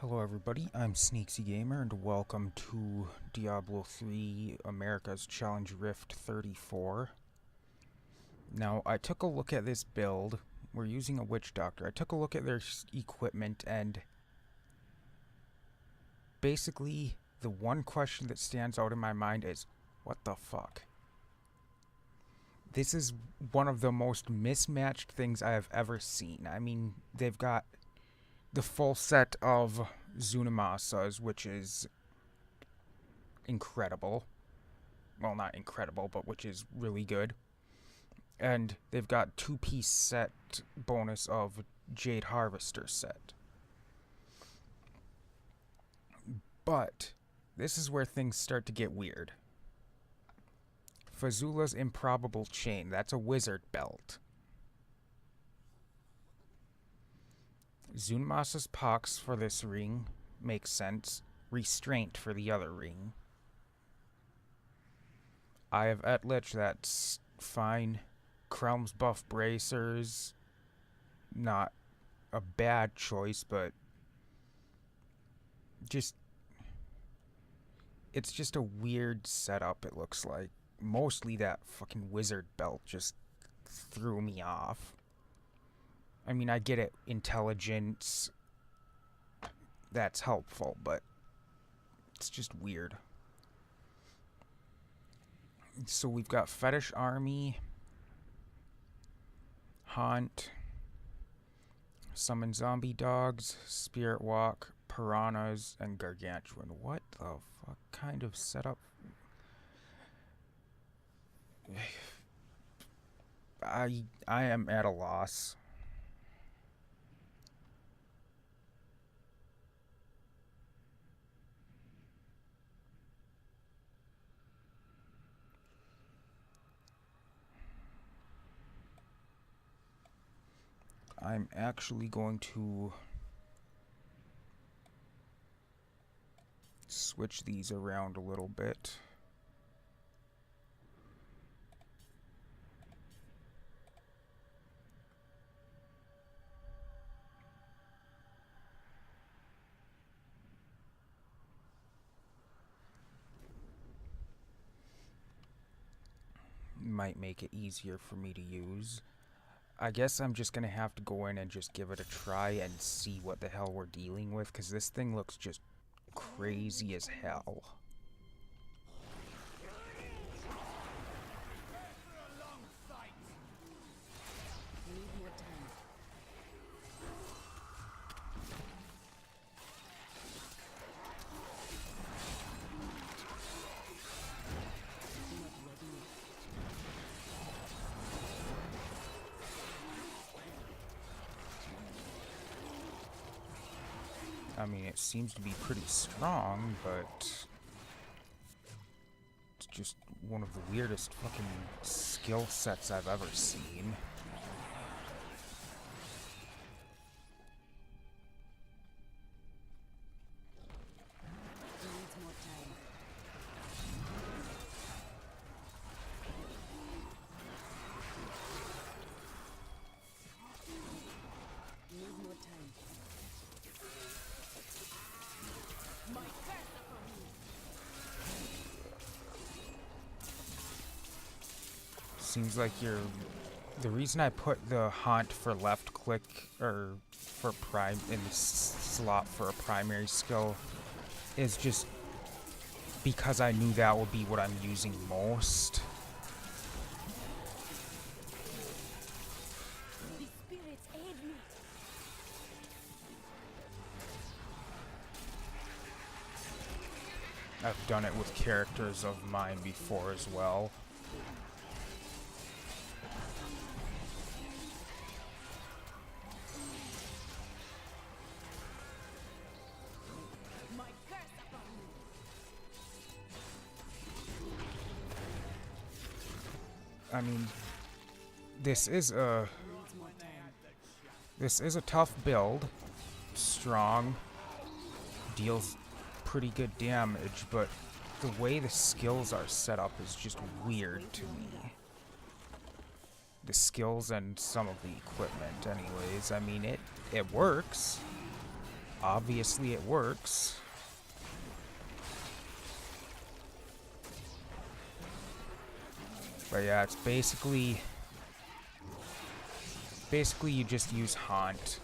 Hello everybody, I'm Sneaksy Gamer and welcome to Diablo 3 America's Challenge Rift 34. Now, I took a look at this build. We're using a Witch Doctor. I took a look at their equipment and basically the one question that stands out in my mind is, what the fuck? This is one of the most mismatched things I have ever seen. I mean, they've got the full set of Zunamasas, which is incredible. Well, not incredible, but which is really good. And they've got two-piece set bonus of Jade Harvester set. But this is where things start to get weird. Fazula's Improbable Chain, that's a wizard belt. Zunmasa's Pox for this ring makes sense. Restraint for the other ring. Eye of Etlich, that's fine. Krelm's Buff Bracers, not a bad choice, but it's just a weird setup, it looks like. Mostly that fucking wizard belt just threw me off. I mean, I get it, intelligence, that's helpful, but it's just weird. So we've got Fetish Army, Haunt, Summon Zombie Dogs, Spirit Walk, Piranhas, and Gargantuan. What the fuck kind of setup? I am at a loss. I'm actually going to switch these around a little bit. Might make it easier for me to use. I guess I'm just gonna have to go in and just give it a try and see what the hell we're dealing with, because this thing looks just crazy as hell. I mean, it seems to be pretty strong, but it's just one of the weirdest fucking skill sets I've ever seen. Seems like the reason I put the haunt for left click or for prime in the slot for a primary skill is just because I knew that would be what I'm using most. I've done it with characters of mine before as well. I mean, this is a tough build. Strong, deals pretty good damage, but the way the skills are set up is just weird to me. The skills and some of the equipment anyways. I mean, it works. Obviously it works. But yeah, it's basically you just use haunt.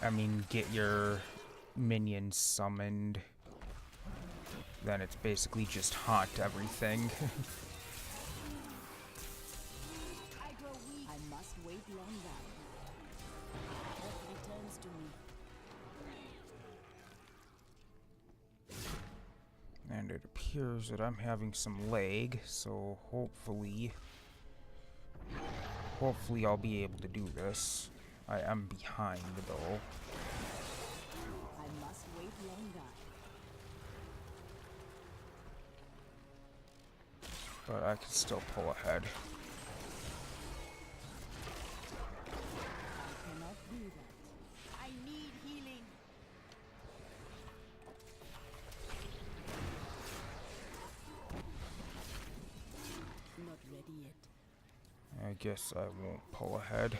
I mean, get your minions summoned. Then it's basically just haunt everything. I must wait longer. What returns to me? And it appears that I'm having some lag, so hopefully I'll be able to do this. I am behind though. I must wait longer. But I can still pull ahead. I cannot do that. I need healing. Not ready yet. I guess I won't pull ahead.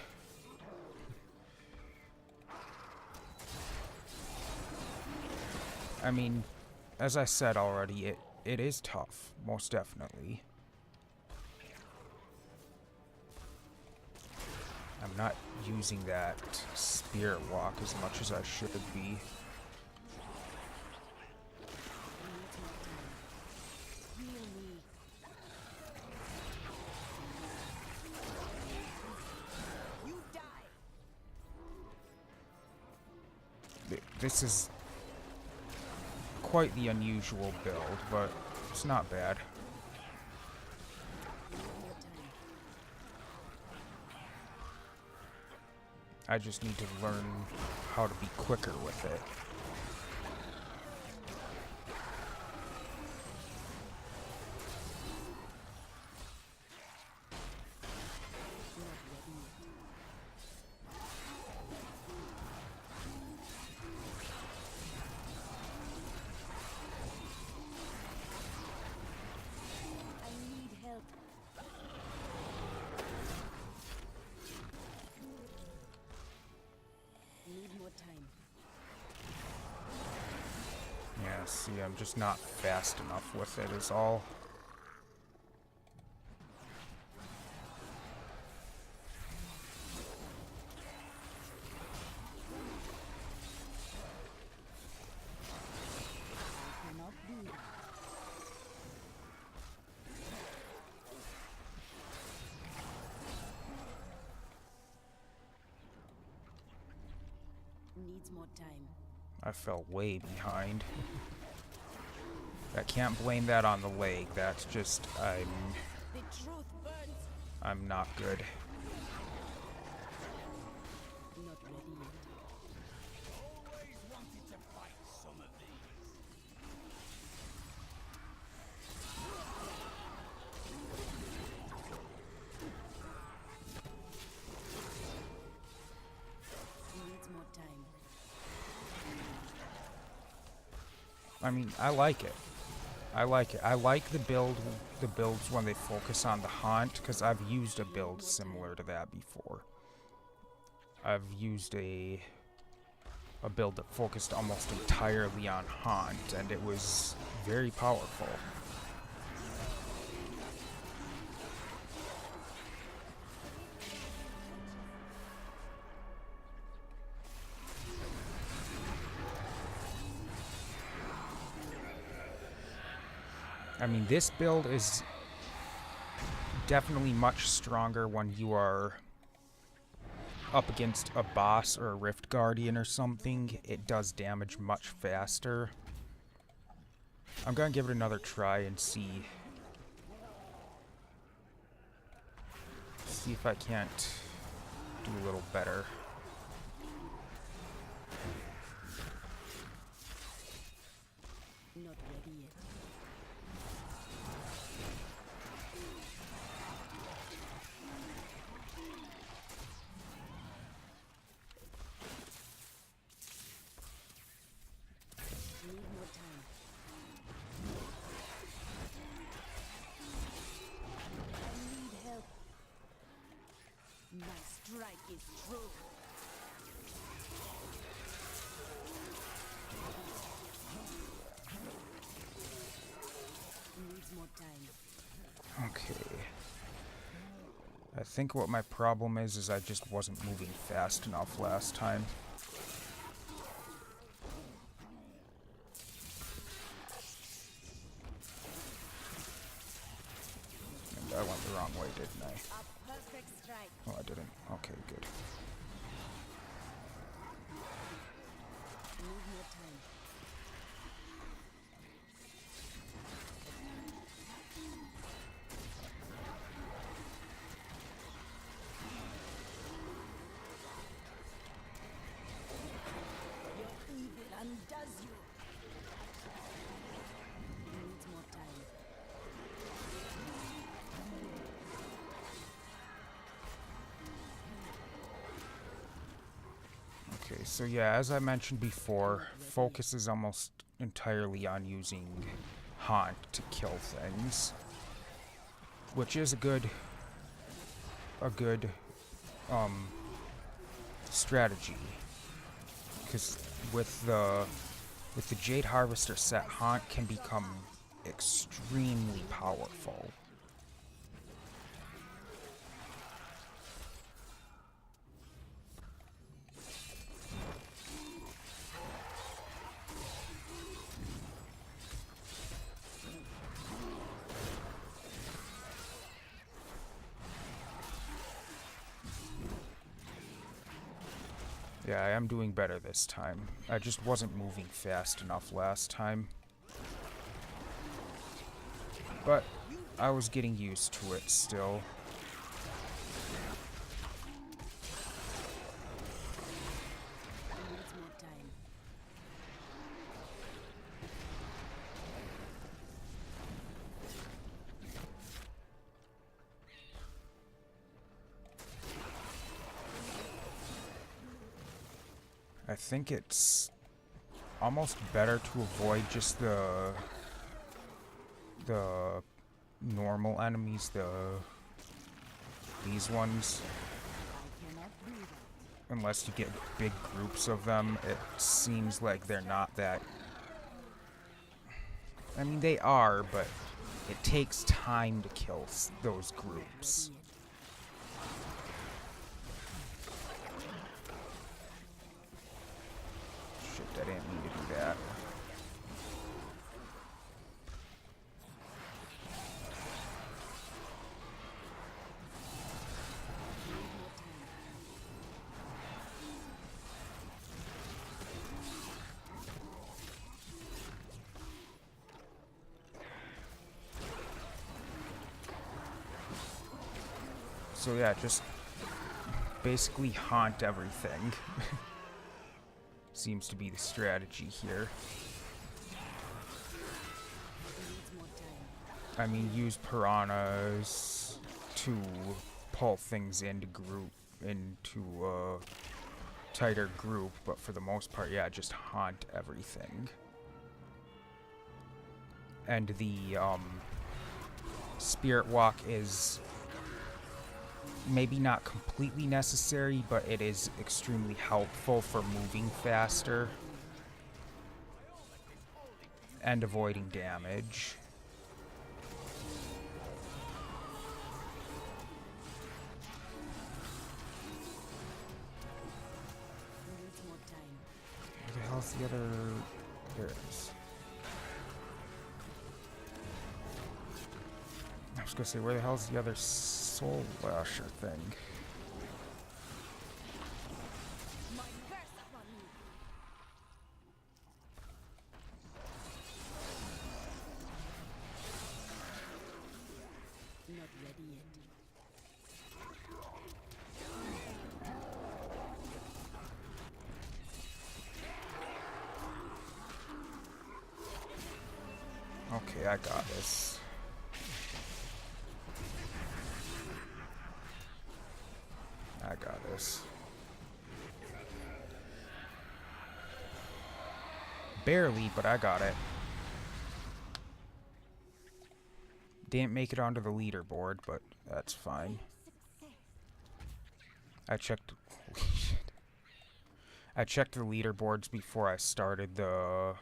I mean, as I said already, it is tough, most definitely. I'm not using that spirit walk as much as I should be. This is quite the unusual build, but it's not bad. I just need to learn how to be quicker with it. Yeah, see, I'm just not fast enough with it is all. Needs more time. I fell way behind. I can't blame that on the lag. That's just The truth burns. I'm not good. Not ready yet. Always wanted to fight some of these. Needs more time. I mean, I like it. I like it. I like the builds when they focus on the haunt, because I've used a build similar to that before. I've used a build that focused almost entirely on haunt, and it was very powerful. I mean, this build is definitely much stronger when you are up against a boss or a Rift Guardian or something. It does damage much faster. I'm gonna give it another try and see if I can't do a little better. Not ready yet. Need more time. I need help. My strike is true. think what my problem is I just wasn't moving fast enough last time. And I went the wrong way, didn't I? A perfect strike. Oh, I didn't. Okay, good. Need more time. Your evil undoes you. Needs more time. Okay, so yeah, as I mentioned before, focus is almost entirely on using Haunt to kill things, which is a good strategy, because with the Jade Harvester set, Haunt can become extremely powerful. Yeah, I am doing better this time. I just wasn't moving fast enough last time. But I was getting used to it still. Needs more time. I think it's almost better to avoid just the normal enemies, these ones. I cannot do that. Unless you get big groups of them, it seems like they're not that... I mean, they are, but it takes time to kill those groups. Shit, I didn't mean to do that. So yeah, just basically haunt everything. Seems to be the strategy here. Needs more time. I mean, use piranhas to pull things into a tighter group, but for the most part, yeah, just haunt everything. And the Spirit Walk is maybe not completely necessary, but it is extremely helpful for moving faster and avoiding damage. Needs more time. Where the hell's the other... There it is. I was gonna say, where the hell's the other Soul Lasher thing? My curse upon you. Not ready yet. Okay, I got this. I got this. Barely, but I got it. Didn't make it onto the leaderboard, but that's fine. I checked. Holy shit. I checked the leaderboards before I started the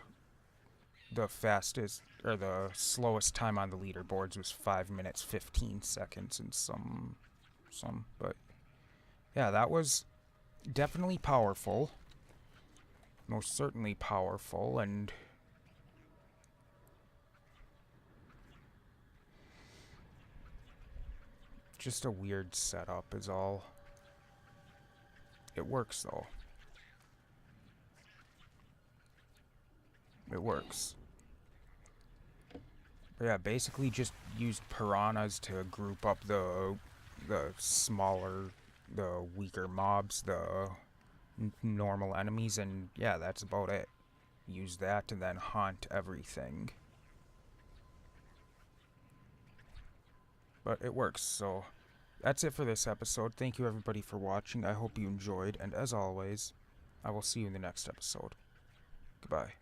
fastest or the slowest time on the leaderboards was 5 minutes 15 seconds and some some. But yeah, that was definitely powerful. Most certainly powerful, and just a weird setup is all. It works though. It works. But yeah, basically just used piranhas to group up the smaller, the weaker mobs, the normal enemies, and yeah, that's about it. Use that and then haunt everything. But it works, so that's it for this episode. Thank you everybody for watching. I hope you enjoyed, and as always, I will see you in the next episode. Goodbye.